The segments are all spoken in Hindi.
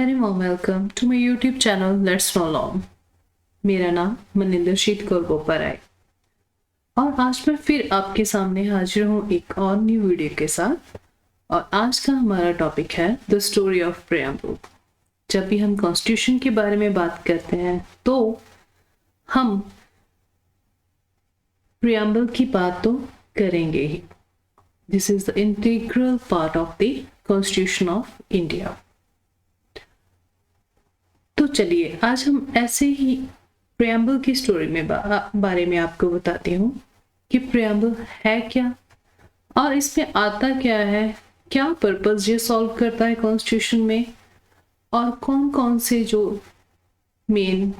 Very warm welcome to my YouTube channel let's know law. मेरा नाम मनिंदर शीत कौर गोपर है और आज मैं फिर आपके सामने हाजिर हूँ एक और न्यू वीडियो के साथ। और आज का हमारा टॉपिक है द स्टोरी ऑफ प्रियम्बल। जब भी हम कॉन्स्टिट्यूशन के बारे में बात करते हैं तो हम प्रियम्बल की बात तो करेंगे ही। This is the integral part of the constitution of India. तो चलिए आज हम ऐसे ही प्रियम्बल की स्टोरी में बारे में आपको बताती हूँ कि प्रियम्बल है क्या और इसमें आता क्या है, क्या पर्पस ये सॉल्व करता है कॉन्स्टिट्यूशन में, और कौन कौन से जो मेन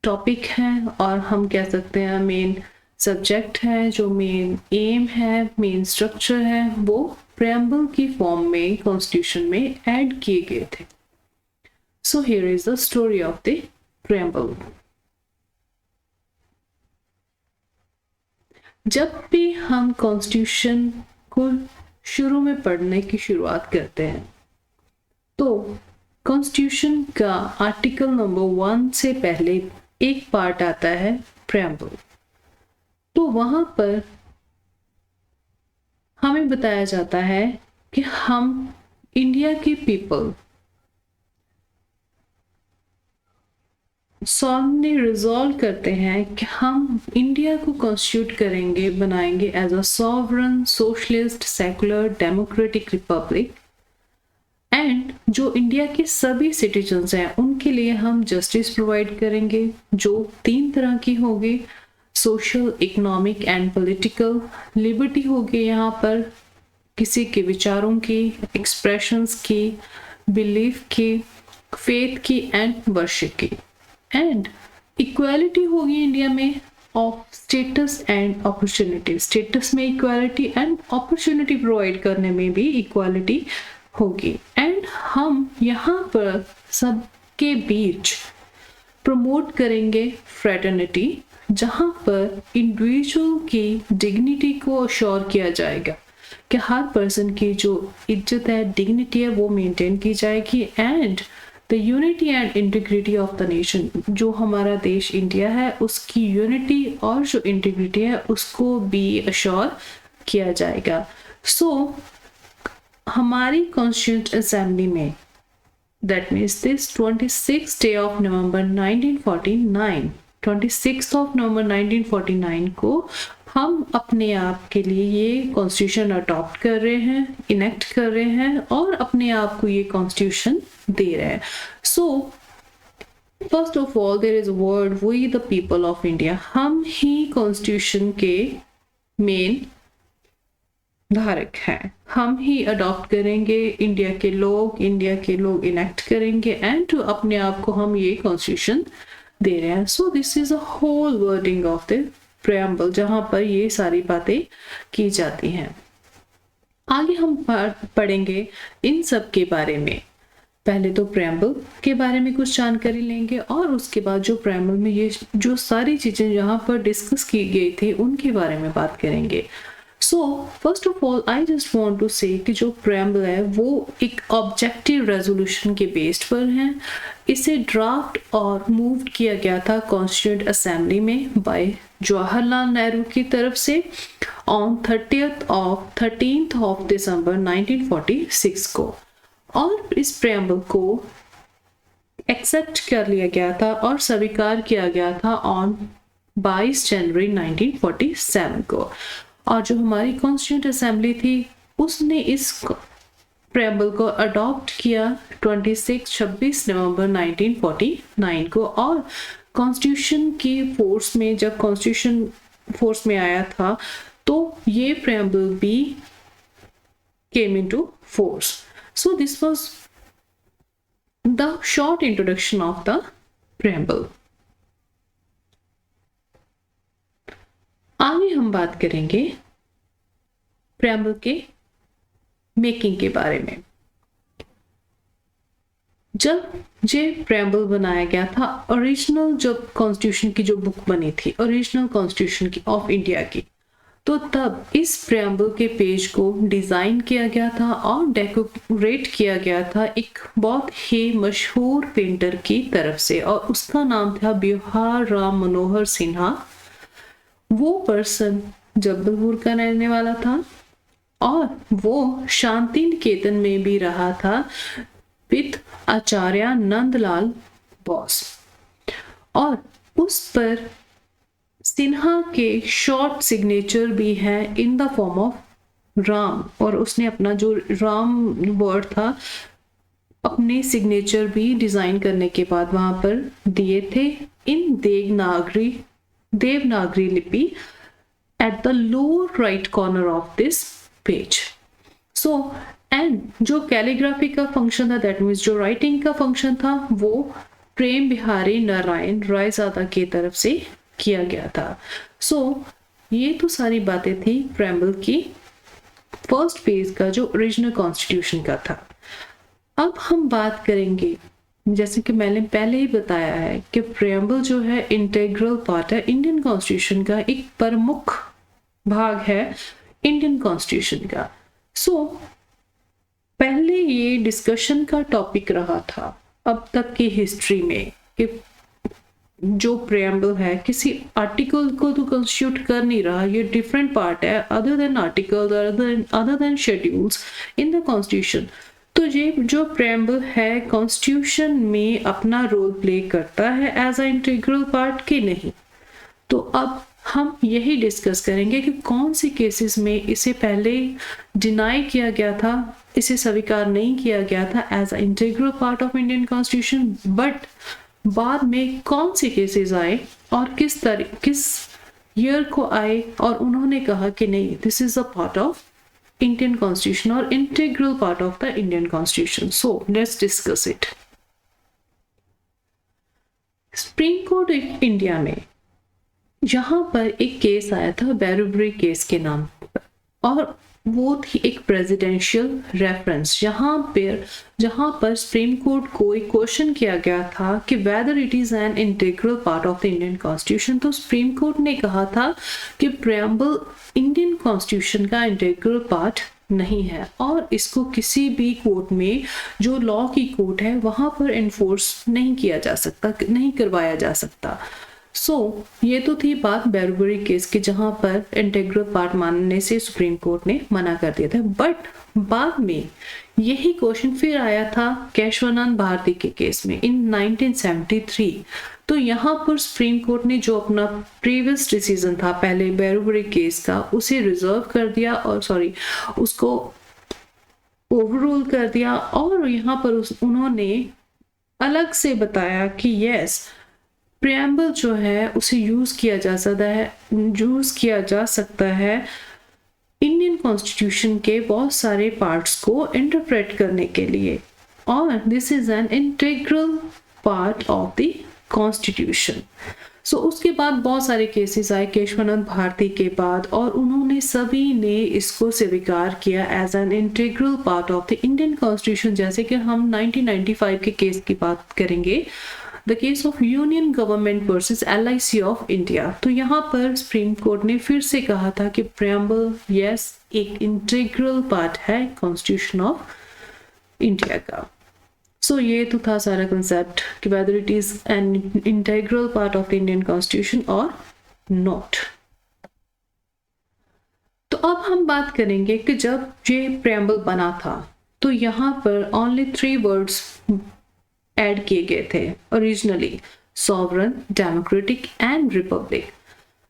टॉपिक हैं और हम कह सकते हैं मेन सब्जेक्ट है, जो मेन एम है, मेन स्ट्रक्चर है, वो प्रियम्बल की फॉर्म में कॉन्स्टिट्यूशन में ऐड किए गए थे। So here is the story of the preamble. जब भी हम कॉन्स्टिट्यूशन को शुरू में पढ़ने की शुरुआत करते हैं तो कॉन्स्टिट्यूशन का आर्टिकल नंबर 1 से पहले एक पार्ट आता है प्रियम्बल। तो वहां पर हमें बताया जाता है कि हम इंडिया के पीपल सामने रिजॉल्व करते हैं कि हम इंडिया को कॉन्स्टिट्यूट करेंगे, बनाएंगे as a sovereign socialist secular democratic republic. And जो इंडिया के सभी सिटीजन्स हैं उनके लिए हम जस्टिस प्रोवाइड करेंगे, जो 3 तरह की होगी, social, economic and political. Liberty होगी यहाँ पर किसी के विचारों की, एक्सप्रेशंस की, बिलीफ की, फेथ की एंड वर्शिप की। एंड इक्वालिटी होगी इंडिया में of status and opportunity. Status में इक्वालिटी एंड अपॉर्चुनिटी प्रोवाइड करने में भी इक्वालिटी होगी। एंड हम यहाँ पर सबके बीच प्रमोट करेंगे फ्रेटर्निटी, जहाँ पर इंडिविजुअल की डिग्निटी को अश्योर किया जाएगा कि हर पर्सन की जो इज्जत है, डिग्निटी है, वो मेंटेन की जाएगी। And the unity and integrity of the nation, जो हमारा देश इंडिया है उसकी यूनिटी और जो इंटीग्रिटी है उसको भी अश्योर किया जाएगा। सो हमारी कॉन्स्टिट्यूंट असेंबली में that means this 26 day of November 1949, 26 of November 1949 को हम अपने आप के लिए ये कॉन्स्टिट्यूशन अडॉप्ट कर रहे हैं, इनेक्ट कर रहे हैं और अपने आप को ये कॉन्स्टिट्यूशन दे रहे हैं। So first of all there is a word we the people of India. हम ही कॉन्स्टिट्यूशन के मेन धारक हैं, हम ही अडॉप्ट करेंगे, इंडिया के लोग इनेक्ट करेंगे एंड अपने आप को हम ये कॉन्स्टिट्यूशन दे रहे हैं। So this is a whole wording of the preamble, जहां पर ये सारी बातें की जाती हैं। आगे हम पढ़ेंगे इन सब के बारे में। पहले तो प्रियम्बल के बारे में कुछ जानकारी लेंगे और उसके बाद जो प्रियम्बल में ये जो सारी चीजें यहाँ पर डिस्कस की गई थी उनके बारे में बात करेंगे। So first of all I just want to say कि जो प्रियम्बल है वो एक ऑब्जेक्टिव रेजोल्यूशन के बेस्ड पर है। इसे ड्राफ्ट और मूव किया गया था कॉन्स्टिट्यूंट असेंबली में बाय जवाहरलाल नेहरू की तरफ से ऑन 13th ऑफ दिसंबर 1946 को। और इस प्रियम्बल को एक्सेप्ट कर लिया गया था और स्वीकार किया गया था ऑन 22 जनवरी 1947 को। और जो हमारी कॉन्स्टिट्यूंट असेंबली थी उसने इस प्रियम्बल को अडॉप्ट किया 26 नवंबर 1949 को। और कॉन्स्टिट्यूशन की फोर्स में, जब कॉन्स्टिट्यूशन फोर्स में आया था तो ये प्रियम्बल भी came into force. So this was the short introduction of the preamble. आगे हम बात करेंगे प्रियम्बल के मेकिंग के बारे में। जब ये प्रियम्बल बनाया गया था, ओरिजिनल जब कॉन्स्टिट्यूशन की जो बुक बनी थी, ओरिजिनल कॉन्स्टिट्यूशन की ऑफ इंडिया की, तो तब इस प्रेम्बल के पेज को डिज़ाइन किया गया था और डेकोरेट किया गया था एक बहुत ही मशहूर पेंटर की तरफ से, और उसका नाम था बिहार राम मनोहर सिन्हा। वो पर्सन जबलपुर का रहने वाला था और वो शांति निकेतन में भी रहा था विद आचार्य नंदलाल बोस, और उस पर सिन्हा के शॉर्ट सिग्नेचर भी है in the form of Ram, और उसने अपना जो राम वर्ड था अपने सिग्नेचर भी डिजाइन करने के बाद वहां पर दिए थे इन देवनागरी लिपि at the lower right corner of this page. So and जो कैलीग्राफी का फंक्शन था, दैट मीन्स जो राइटिंग का फंक्शन था, वो प्रेम बिहारी नारायण रायजादा की तरफ से किया गया था। सो ये तो सारी बातें थी प्रेम्बल की फर्स्ट पेज का जो ओरिजिनल कॉन्स्टिट्यूशन का था। अब हम बात करेंगे, जैसे कि मैंने पहले ही बताया है कि प्रेम्बल जो है इंटीग्रल पार्ट है इंडियन कॉन्स्टिट्यूशन का, एक प्रमुख भाग है इंडियन कॉन्स्टिट्यूशन का। सो पहले ये डिस्कशन का टॉपिक रहा था अब तक की हिस्ट्री में कि जो प्रेम्बल है किसी आर्टिकल को तो कॉन्स्टिट्यूट कर नहीं रहा, ये डिफरेंट पार्ट है other than article, other than schedules in the constitution. तो ये जो प्रेम्बल है कॉन्स्टिट्यूशन में अपना रोल प्ले करता है एज अ इंटीग्रल पार्ट के नहीं। तो अब हम यही डिस्कस करेंगे कि कौन से केसेस में इसे पहले डिनाई किया गया था, इसे स्वीकार नहीं किया गया था as a integral part of Indian constitution, but बाद में कौन से केसेस आए और किस ईयर को आए और उन्होंने कहा कि नहीं this is a part of Indian constitution और integral part of the Indian constitution. So let's discuss it. Supreme court India में यहाँ पर एक केस आया था बैरुबरी केस के नाम पर, और वो थी एक प्रेसिडेंशियल रेफरेंस जहाँ पर सुप्रीम कोर्ट को एक क्वेश्चन किया गया था कि whether it is an integral part of the Indian constitution. तो सुप्रीम कोर्ट ने कहा था कि प्रेम्बल इंडियन कॉन्स्टिट्यूशन का इंटीग्रल पार्ट नहीं है और इसको किसी भी कोर्ट में जो लॉ की कोर्ट है वहां पर एनफोर्स नहीं किया जा सकता, नहीं करवाया जा सकता। सो ये तो थी बात बैरुबरी केस की जहां पर इंटीग्रल पार्ट मानने से सुप्रीम कोर्ट ने मना कर दिया था। बट बाद में यही क्वेश्चन फिर आया था केशवानंद भारती के केस में इन 1973। तो यहाँ पर सुप्रीम कोर्ट ने जो अपना प्रीवियस डिसीजन था पहले बैरुबरी केस का उसे रिजर्व कर दिया और उसको ओवररूल कर दिया, और यहाँ पर उन्होंने अलग से बताया कि यस प्रेम्बल जो है उसे यूज किया जा सकता है इंडियन कॉन्स्टिट्यूशन के बहुत सारे पार्ट्स को इंटरप्रेट करने के लिए, और this is an integral part of the constitution. So उसके बाद बहुत सारे केसेस आए केशवानंद भारती के बाद, और उन्होंने सभी ने इसको स्वीकार किया as an integral part of the Indian constitution. जैसे कि हम 1995 के केस की बात करेंगे, the case of union government versus LIC of India. तो यहाँ पर सुप्रीम कोर्ट ने फिर से कहा था कि प्रेम्बल यस एक इंटीग्रल पार्ट है कॉन्स्टिट्यूशन ऑफ इंडिया का। सो ये तो था सारा कंसेप्ट कि whether it is an integral part of the Indian constitution और नॉट। तो अब हम बात करेंगे कि जब ये प्रेम्बल बना था तो यहाँ पर ओनली 3 वर्ड्स ऐड किए गए थे originally, sovereign, democratic and Republic.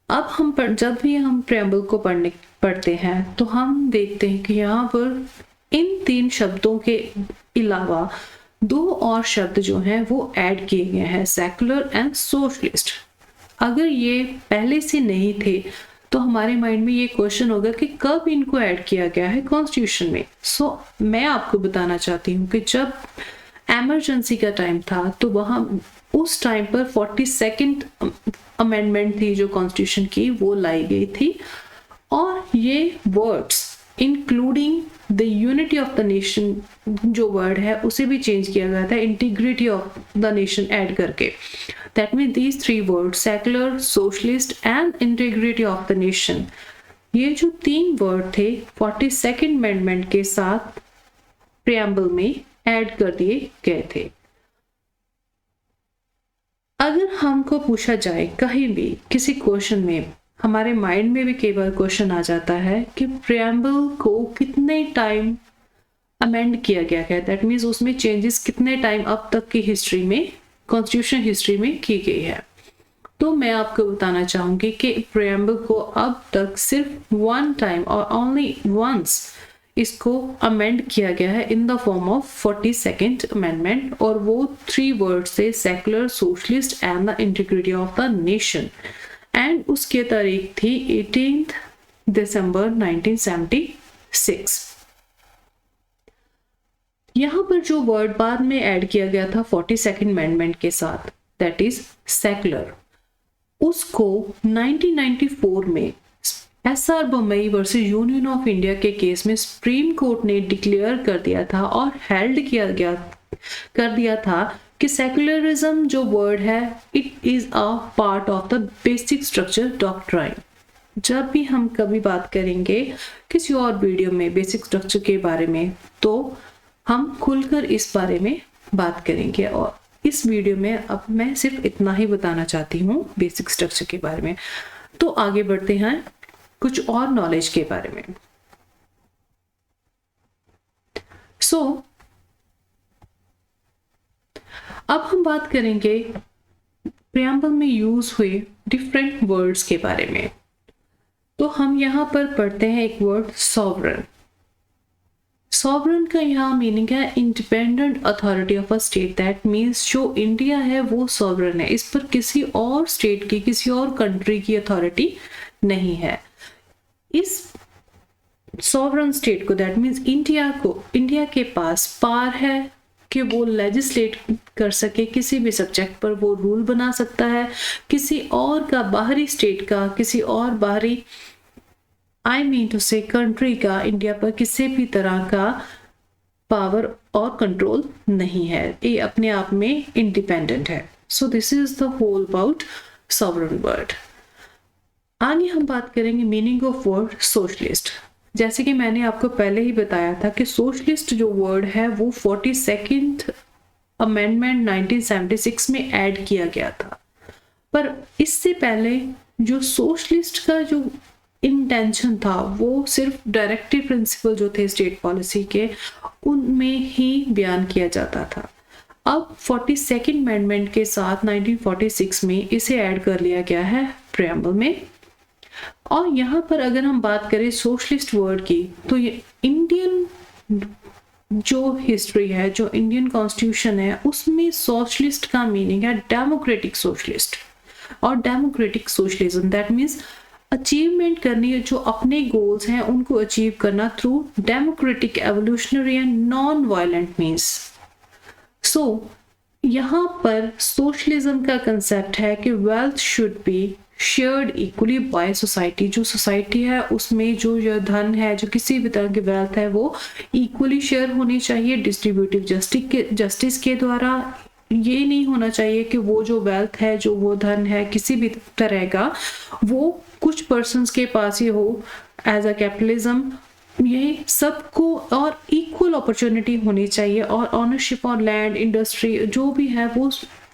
अब जब भी हम प्रेम्बल को पढ़ते हैं तो हम देखते हैं कि यहाँ पर इन 3 शब्दों के अलावा 2 और शब्द जो हैं वो ऐड किए गए हैं, सेकुलर एंड सोशलिस्ट। अगर ये पहले से नहीं थे तो हमारे माइंड में ये क्वेश्चन होगा कि कब इनको ऐड किया गया है कॉन्स्टिट्यूशन में। सो मैं आपको बताना चाहती हूँ कि जब एमरजेंसी का टाइम था तो वहाँ उस टाइम पर 42nd अमेंडमेंट थी जो कॉन्स्टिट्यूशन की वो लाई गई थी, और ये words including the unity of the nation जो वर्ड है उसे भी चेंज किया गया था integrity of the nation add करके। That mean these 3 words secular, socialist and integrity of the nation ये जो 3 वर्ड थे 42nd अमेंडमेंट के साथ प्रियम्बल में ऐड कर दिए गए थे। अगर हमको पूछा जाए कहीं भी किसी क्वेश्चन में, हमारे माइंड में भी कई बार क्वेश्चन आ जाता है कि प्रियम्बल को कितने टाइम अमेंड किया गया है, दैट मीन्स उसमें चेंजेस कितने टाइम अब तक की हिस्ट्री में, कॉन्स्टिट्यूशन हिस्ट्री में की गई है। तो मैं आपको बताना चाहूंगी कि प्रियम्बल को अब तक सिर्फ 1 टाइम और ओनली वंस इसको अमेंड किया गया है in the form of 42nd amendment, और वो 3 वर्ड से secular, socialist and the integrity of the nation, and उसकी तारीख थी 18 दिसंबर 1976। यहाँ पर जो वर्ड बाद में ऐड किया गया था 42nd अमेंडमेंट के साथ, दैट इज सेकुलर, उसको 1994 में SR Bombay versus union of India के केस में सुप्रीम कोर्ट ने डिक्लेयर कर दिया था और हेल्ड कर दिया था कि सेकुलरिज्म जो वर्ड है it is a part of the basic structure doctrine. जब भी हम कभी बात करेंगे किसी और वीडियो में बेसिक स्ट्रक्चर के बारे में, तो हम खुलकर इस बारे में बात करेंगे, और इस वीडियो में अब मैं सिर्फ इतना ही बताना चाहती हूँ बेसिक स्ट्रक्चर के बारे में। तो आगे बढ़ते हैं कुछ और नॉलेज के बारे में। अब हम बात करेंगे प्रियम्बल में यूज हुए डिफरेंट वर्ड्स के बारे में। तो हम यहाँ पर पढ़ते हैं एक वर्ड सॉवरन। सॉवरन का यहाँ मीनिंग है independent authority of a state, that means जो इंडिया है वो सॉवरन है, इस पर किसी और स्टेट की, किसी और कंट्री की अथॉरिटी नहीं है। इस सॉवरन स्टेट को, दैट मीन्स इंडिया के पास पावर है कि वो लेजिस्लेट कर सके, किसी भी सब्जेक्ट पर वो रूल बना सकता है, किसी और का, बाहरी स्टेट का, किसी और बाहरी आई मीन टू से कंट्री का इंडिया पर किसी भी तरह का पावर और कंट्रोल नहीं है, ये अपने आप में इंडिपेंडेंट है। So this is the whole about sovereign word. आगे हम बात करेंगे मीनिंग ऑफ वर्ड सोशलिस्ट। जैसे कि मैंने आपको पहले ही बताया था कि सोशलिस्ट जो वर्ड है वो 42nd अमेंडमेंट 1976 में ऐड किया गया था, पर इससे पहले जो सोशलिस्ट का जो इंटेंशन था वो सिर्फ डायरेक्टिव प्रिंसिपल जो थे स्टेट पॉलिसी के, उनमें ही बयान किया जाता था। अब 42nd अमेंडमेंट के साथ 1946 में इसे ऐड कर लिया गया है प्रियम्बल में। और यहाँ पर अगर हम बात करें सोशलिस्ट वर्ड की, तो ये इंडियन जो हिस्ट्री है, जो इंडियन कॉन्स्टिट्यूशन है, उसमें सोशलिस्ट का मीनिंग है डेमोक्रेटिक सोशलिस्ट और democratic socialism, that means achievement करनी, जो अपने गोल्स हैं उनको अचीव करना through democratic, evolutionary and non violent means. So यहाँ पर सोशलिज्म का कंसेप्ट है कि wealth should be shared equally by society, जो सोसाइटी है उसमें जो धन है, जो किसी भी तरह की वेल्थ है, वो इक्वली शेयर होनी चाहिए डिस्ट्रीब्यूटिव जस्टिस के द्वारा। ये नहीं होना चाहिए कि वो जो वेल्थ है, जो वो धन है किसी भी तरह का, वो कुछ पर्सन्स के पास ही हो एज अ कैपिटलिज्म। यही सबको और इक्वल अपॉर्चुनिटी होनी चाहिए, और ऑनरशिप और लैंड, इंडस्ट्री जो भी है वो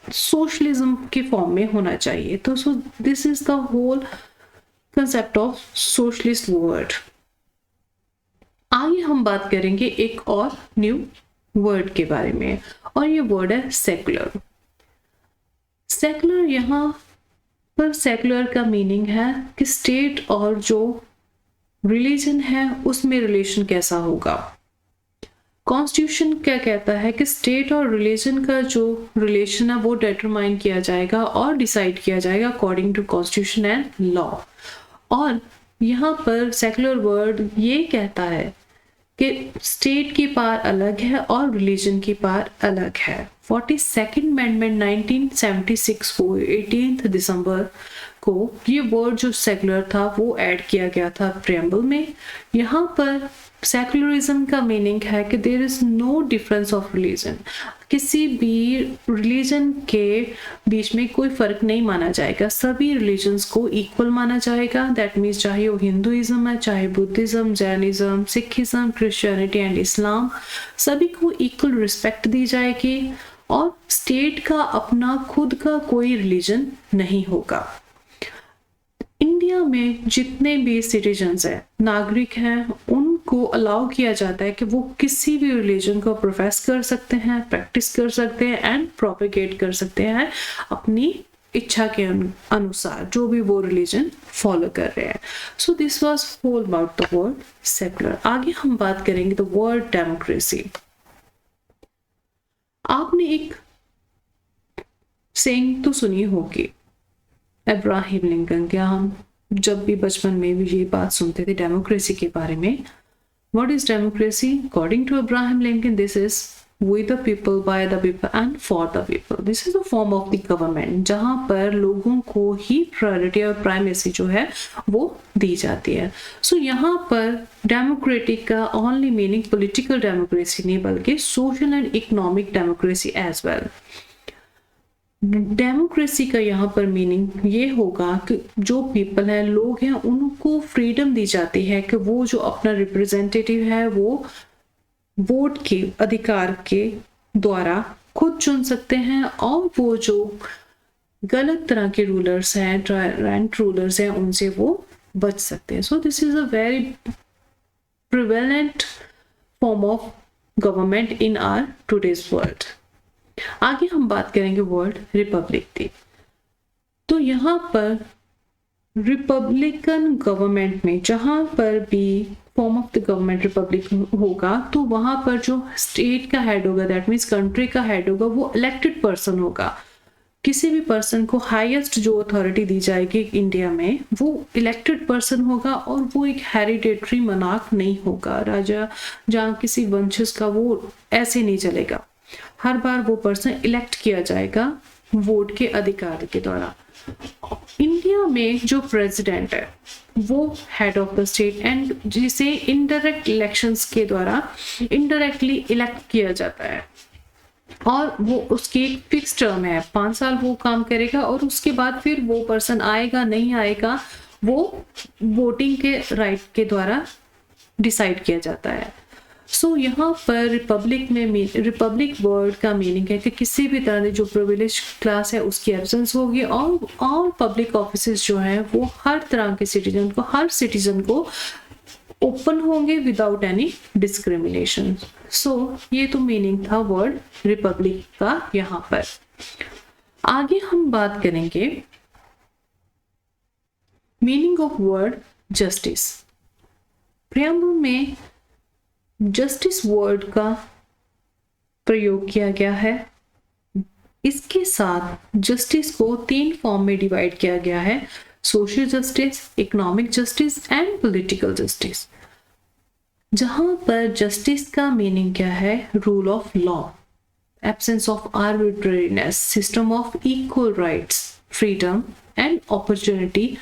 सोशलिज्म के फॉर्म में होना चाहिए। तो so this is the whole concept of socialist word. आगे हम बात करेंगे एक और न्यू वर्ड के बारे में, और ये वर्ड है सेकुलर। सेकुलर, यहाँ पर सेकुलर का मीनिंग है कि स्टेट और जो रिलीजन है उसमें रिलेशन कैसा होगा। कॉन्स्टिट्यूशन क्या कहता है कि स्टेट और रिलीजन का जो रिलेशन है वो डिटरमाइन किया जाएगा और डिसाइड किया जाएगा according to constitution and law. और यहाँ पर सेकुलर वर्ड ये कहता है कि स्टेट की पावर अलग है और रिलीजन की पावर अलग है। 42nd अमेंडमेंट 1976 को 18 दिसंबर को ये वर्ड जो सेकुलर था वो ऐड किया गया था प्रियम्बल में। यहाँ पर सेकुलरिज्म का मीनिंग है कि there is no difference of religion, किसी भी रिलीजन के बीच में कोई फर्क नहीं माना जाएगा, सभी रिलीजन्स को इक्वल माना जाएगा। दैट मीन्स चाहे वो हिंदुइज्म है, चाहे Buddhism, Jainism, Sikhism, Christianity and Islam, सभी को इक्वल रिस्पेक्ट दी जाएगी और स्टेट का अपना खुद का कोई रिलीजन नहीं होगा। इंडिया में जितने भी सिटीजन्स हैं, नागरिक हैं, उनको अलाउ किया जाता है कि वो किसी भी रिलीजन को प्रोफेस कर सकते हैं, प्रैक्टिस कर सकते हैं एंड प्रोपेगेट कर सकते हैं अपनी इच्छा के अनुसार, जो भी वो रिलीजन फॉलो कर रहे हैं। So this was all about the word secular. आगे हम बात करेंगे द वर्ड डेमोक्रेसी। आपने एक सेइंग तो सुनी होगी अब्राहम लिंकन, क्या हम जब भी बचपन में भी ये बात सुनते थे डेमोक्रेसी के बारे में। What is democracy? According to Abraham Lincoln, this is with the people, by the people and for the people. This is a form of the government जहाँ पर लोगों को ही प्रायोरिटी और प्राइमेसी जो है वो दी जाती है। सो यहाँ पर डेमोक्रेटिक का ओनली मीनिंग पॉलिटिकल डेमोक्रेसी नहीं बल्कि social and economic democracy as well. Democracy का यहाँ पर मीनिंग ये होगा कि जो पीपल हैं, लोग हैं, उनको फ्रीडम दी जाती है कि वो जो अपना रिप्रेजेंटेटिव है वो वोट के अधिकार के द्वारा खुद चुन सकते हैं और वो जो गलत तरह के रूलर्स हैं, टायरेंट रूलर्स हैं, उनसे वो बच सकते हैं। So this is a very prevalent form of government in our today's world. आगे हम बात करेंगे वर्ड रिपब्लिक की। तो यहाँ पर रिपब्लिकन गवर्नमेंट में जहाँ पर भी form of the government Republic होगा तो वहां पर जो स्टेट का हेड होगा, दैट मीन्स कंट्री का हेड होगा, वो इलेक्टेड पर्सन होगा। किसी भी पर्सन को हाईएस्ट जो अथॉरिटी दी जाएगी इंडिया में वो इलेक्टेड पर्सन होगा और वो एक हेरिडेटरी मनार्क नहीं होगा, राजा जहाँ किसी वंशज का, वो ऐसे नहीं चलेगा। हर बार वो पर्सन इलेक्ट किया जाएगा वोट के अधिकार के द्वारा। इंडिया में जो प्रेसिडेंट है वो head of the state and जिसे इनडायरेक्ट इलेक्शंस के द्वारा इनडायरेक्टली इलेक्ट किया जाता है और वो उसकी एक फिक्स टर्म है, 5 साल वो काम करेगा और उसके बाद फिर वो पर्सन आएगा नहीं आएगा वो वोटिंग के राइट के द्वारा डिसाइड किया जाता है। सो यहाँ पर रिपब्लिक में रिपब्लिक वर्ड का मीनिंग है कि किसी भी तरह की जो प्रिविलेज क्लास है उसकी एब्सेंस होगी और ऑल पब्लिक ऑफिसेज जो है वो हर तरह के सिटीजन को, हर सिटीजन को ओपन होंगे विदाउट एनी डिस्क्रिमिनेशन। सो ये तो मीनिंग था वर्ड रिपब्लिक का। यहाँ पर आगे हम बात करेंगे meaning of word justice. Preamble में जस्टिस वर्ड का प्रयोग किया गया है। इसके साथ जस्टिस को 3 फॉर्म में डिवाइड किया गया है, social justice, economic justice and political justice. जहां पर जस्टिस का मीनिंग क्या है? Rule of law, absence of arbitrariness, system of equal rights, freedom and opportunity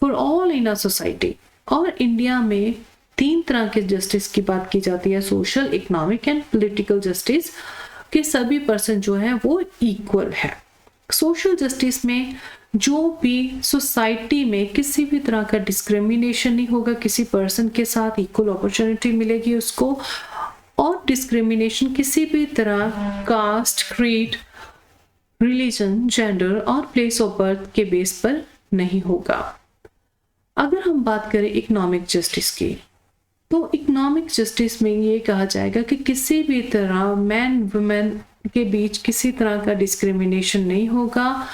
for all in a society. और इंडिया में 3 तरह के जस्टिस की बात की जाती है, social, economic and political justice, के सभी पर्सन जो है वो इक्वल है। सोशल जस्टिस में जो भी सोसाइटी में किसी भी तरह का डिस्क्रिमिनेशन नहीं होगा, किसी पर्सन के साथ इक्वल अपॉर्चुनिटी मिलेगी उसको, और डिस्क्रिमिनेशन किसी भी तरह कास्ट, क्रीड, रिलीजन, जेंडर और प्लेस ऑफ बर्थ के बेस पर नहीं होगा। अगर हम बात करें इकोनॉमिक जस्टिस की, तो इकोनॉमिक जस्टिस में ये कहा जाएगा कि किसी भी तरह मैन वुमेन के बीच किसी तरह का डिस्क्रिमिनेशन नहीं होगा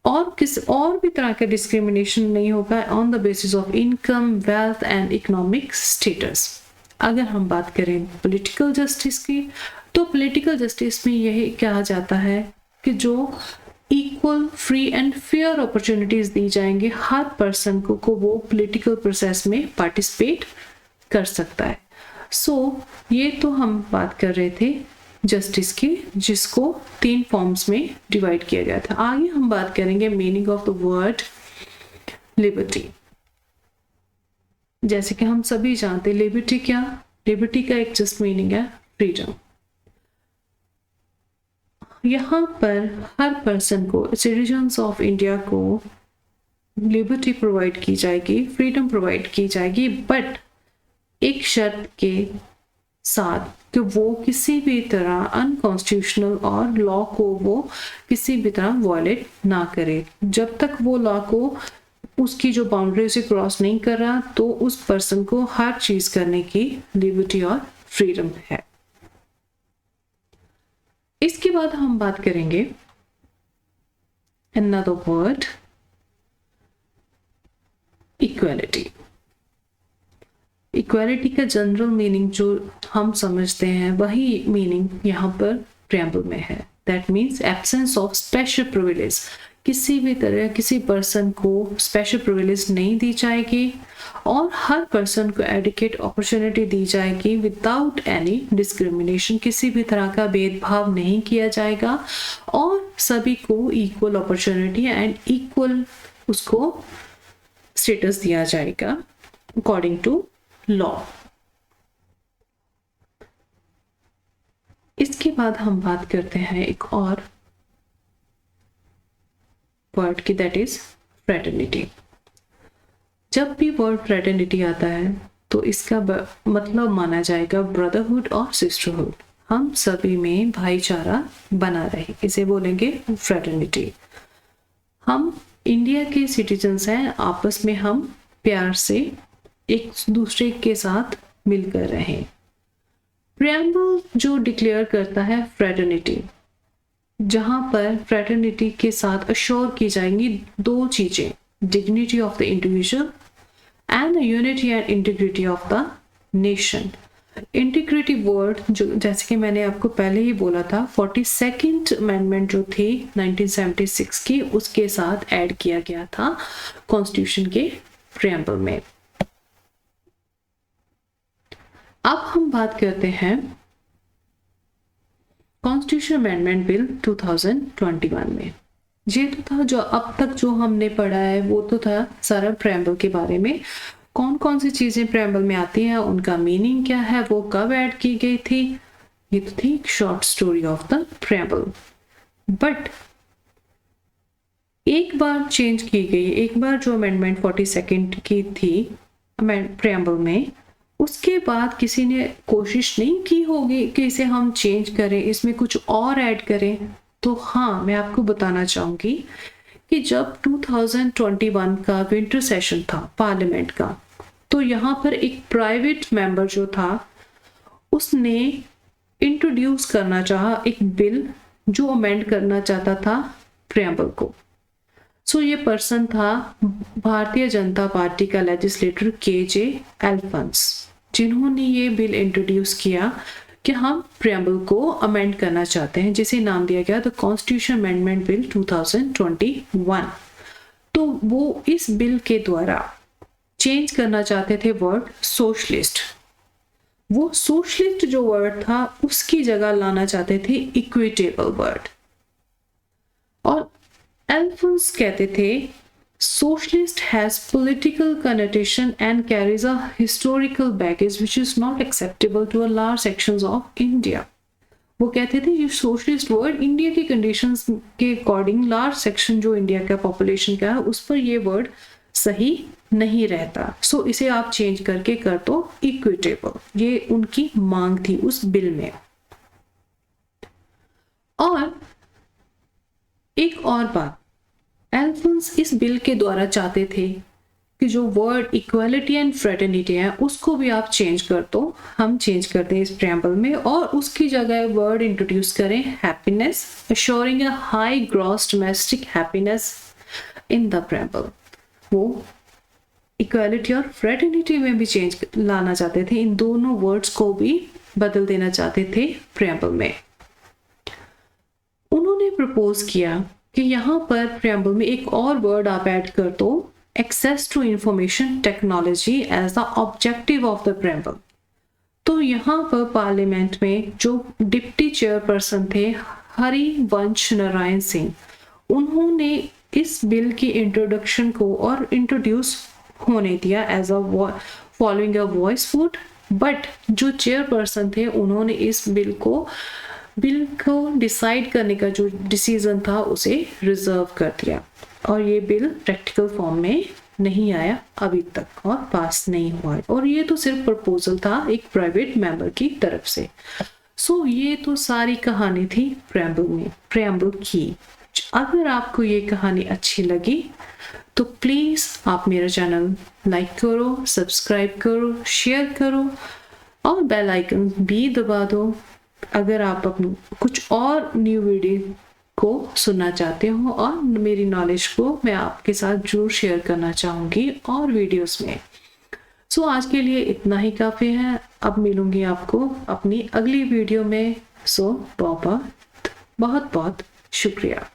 और किसी और भी तरह का डिस्क्रिमिनेशन नहीं होगा on the basis of income, wealth and economic status. अगर हम बात करें पॉलिटिकल जस्टिस की, तो पॉलिटिकल जस्टिस में यही कहा जाता है कि जो equal, free and fair opportunities दी जाएंगे हर पर्सन को वो पॉलिटिकल प्रोसेस में पार्टिसिपेट कर सकता है। सो ये तो हम बात कर रहे थे जस्टिस की, जिसको 3 फॉर्म्स में डिवाइड किया गया था। आगे हम बात करेंगे meaning of the word liberty. जैसे कि हम सभी जानते हैं लिबर्टी क्या, लिबर्टी का एक जस्ट मीनिंग है फ्रीडम। यहाँ पर हर पर्सन को, सिटीजन्स ऑफ इंडिया को लिबर्टी प्रोवाइड की जाएगी, फ्रीडम प्रोवाइड की जाएगी, बट एक शर्त के साथ कि वो किसी भी तरह अनकॉन्स्टिट्यूशनल और लॉ को वो किसी भी तरह वॉयलेट ना करे। जब तक वो लॉ को उसकी जो बाउंड्री से क्रॉस नहीं कर रहा, तो उस पर्सन को हर चीज करने की लिबर्टी और फ्रीडम है। इसके बाद हम बात करेंगे another word, इक्वालिटी। इक्वालिटी का जनरल मीनिंग जो हम समझते हैं वही मीनिंग यहाँ पर प्रेम्बल में है। That means absence of special privilege. किसी भी तरह किसी पर्सन को स्पेशल प्रिविलेज नहीं दी जाएगी और हर पर्सन को एडुकेट अपॉर्चुनिटी दी जाएगी विदाउट एनी डिस्क्रिमिनेशन। किसी भी तरह का भेदभाव नहीं किया जाएगा और सभी को इक्वल अपॉर्चुनिटी एंड इक्वल उसको स्टेटस दिया जाएगा अकॉर्डिंग टू लॉ। इसके बाद हम बात करते हैं एक और वर्ड की, दैट इज फ्रेटर्निटी। जब भी वर्ड फ्रेटर्निटी आता है तो इसका मतलब माना जाएगा ब्रदरहुड और सिस्टरहुड। हम सभी में भाईचारा बना रहे, इसे बोलेंगे फ्रेटर्निटी। हम इंडिया के सिटीजन्स हैं, आपस में हम प्यार से एक दूसरे के साथ मिलकर रहें। प्रेम्बल जो डिक्लेयर करता है फ्रेटर्निटी, जहां पर फ्रेटर्निटी के साथ अश्योर की जाएंगी दो चीजें, dignity of the individual and the unity and integrity of the nation. Integrity word जो, जैसे कि मैंने आपको पहले ही बोला था, 42nd अमेंडमेंट जो थी 1976 की, उसके साथ ऐड किया गया था कॉन्स्टिट्यूशन के प्रेम्बल में। अब हम बात करते हैं कॉन्स्टिट्यूशन अमेंडमेंट बिल 2021 में। ये तो था जो अब तक जो हमने पढ़ा है वो तो था सारा प्रेम्बल के बारे में, कौन कौन सी चीजें प्रेम्बल में आती हैं, उनका मीनिंग क्या है, वो कब ऐड की गई थी। ये तो थी short story of the preamble. But एक बार चेंज की गई, एक बार जो अमेंडमेंट 42nd की थी प्रेम्बल में, उसके बाद किसी ने कोशिश नहीं की होगी कि इसे हम चेंज करें, इसमें कुछ और ऐड करें। तो हाँ, मैं आपको बताना चाहूंगी कि जब 2021 का विंटर सेशन था पार्लियामेंट का, तो यहाँ पर एक प्राइवेट मेंबर जो था उसने इंट्रोड्यूस करना चाहा एक बिल जो अमेंड करना चाहता था प्रेम्बल को। सो ये पर्सन था भारतीय जनता पार्टी का लेजिस्लेटर KJ एल्फंस, जिन्होंने ये बिल इंट्रोड्यूस किया कि हम प्रेम्बल को अमेंड करना चाहते हैं, जिसे नाम दिया गया द कॉन्स्टिट्यूशन अमेंडमेंट बिल 2021। तो वो इस बिल के द्वारा चेंज करना चाहते थे वर्ड सोशलिस्ट। वो सोशलिस्ट जो वर्ड था उसकी जगह लाना चाहते थे इक्विटेबल वर्ड। और एल्फंस कहते थे socialist has political connotation and carries a historical baggage which is not acceptable to a large sections of India। वो कहते थे ये सोशलिस्ट वर्ड इंडिया की कंडीशंस के अकॉर्डिंग लार्ज सेक्शन जो इंडिया का पॉपुलेशन का है उस पर ये वर्ड सही नहीं रहता। सो इसे आप चेंज करके कर दो इक्विटेबल। ये उनकी मांग थी उस बिल में। और एक और बात, एल्फंस इस बिल के द्वारा चाहते थे कि जो वर्ड इक्वालिटी एंड फ्रेटर्निटी है उसको भी आप चेंज कर दो। हम चेंज करते हैं इस प्रेम्बल में और उसकी जगह वर्ड इंट्रोड्यूस करें happiness, assuring a high gross domestic happiness in the preamble. वो इक्वालिटी और फ्रेटर्निटी में भी चेंज लाना चाहते थे, इन दोनों वर्ड्स को भी बदल देना चाहते थे प्रेम्बल में। उन्होंने प्रपोज किया कि यहाँ पर प्रेम्बल में एक और वर्ड आप ऐड कर दो, access to information technology as the objective of the preamble. तो यहाँ पर पार्लियामेंट में जो डिप्टी चेयरपर्सन थे हरिवंश नारायण सिंह, उन्होंने इस बिल की इंट्रोडक्शन को और इंट्रोड्यूस होने दिया as a following a voice vote. But जो चेयरपर्सन थे उन्होंने इस बिल को बिल को डिसाइड करने का जो डिसीजन था उसे रिजर्व कर दिया और ये बिल प्रैक्टिकल फॉर्म में नहीं आया अभी तक और पास नहीं हुआ है। और ये तो सिर्फ प्रपोजल था एक प्राइवेट मेंबर की तरफ से। सो ये तो सारी कहानी थी प्रेम्बल की। अगर आपको ये कहानी अच्छी लगी तो प्लीज़ आप मेरा चैनल लाइक करो, सब्सक्राइब करो, शेयर करो और बेल आइकन भी दबा दो। अगर आप अपने कुछ और न्यू वीडियो को सुनना चाहते हो और मेरी नॉलेज को मैं आपके साथ जरूर शेयर करना चाहूँगी और वीडियोस में। सो आज के लिए इतना ही काफ़ी है। अब मिलूंगी आपको अपनी अगली वीडियो में। सो बहुत बहुत शुक्रिया।